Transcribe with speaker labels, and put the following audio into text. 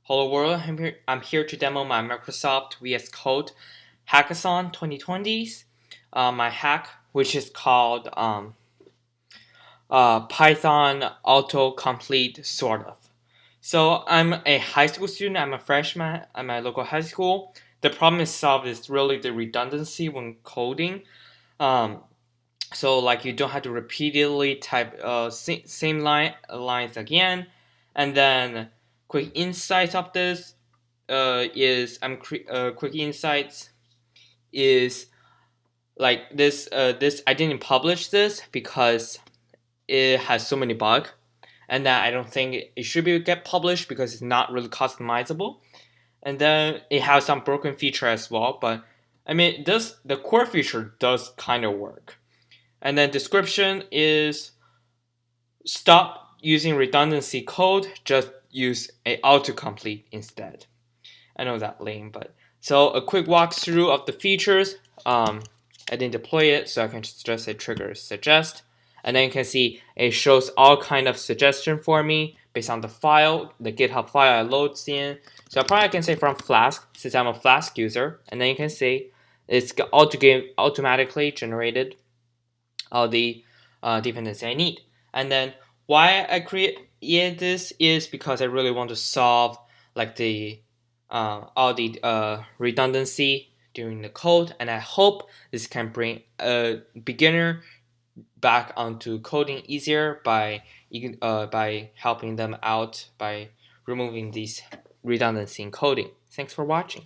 Speaker 1: Hello world, I'm here to demo my Microsoft VSCode Hackathon 2020s. My hack, which is called Python autocomplete, sort of. So I'm a high school student. I'm a freshman at my local high school. The problem is solved is really the redundancy when coding. Um, so like you don't have to repeatedly type same lines again, and then quick insights of this quick insights is like this I didn't publish this because it has so many bugs, and that I don't think it should be get published because it's not really customizable, and then it has some broken feature as well. But I mean, this the core feature does kind of work. And then description is stop using redundancy code, just use a autocomplete instead. I know that lame, but so a quick walkthrough of the features. I didn't deploy it, so I can just say trigger suggest, and then you can see it shows all kind of suggestion for me based on the file, the GitHub file I loads in. So probably I can say from Flask since I'm a Flask user, and then you can see it's automatically generated all the dependency I need. And then why I created this is because I really want to solve like the all the redundancy during the code, and I hope this can bring a beginner back onto coding easier by helping them out by removing these redundancy in coding. Thanks for watching.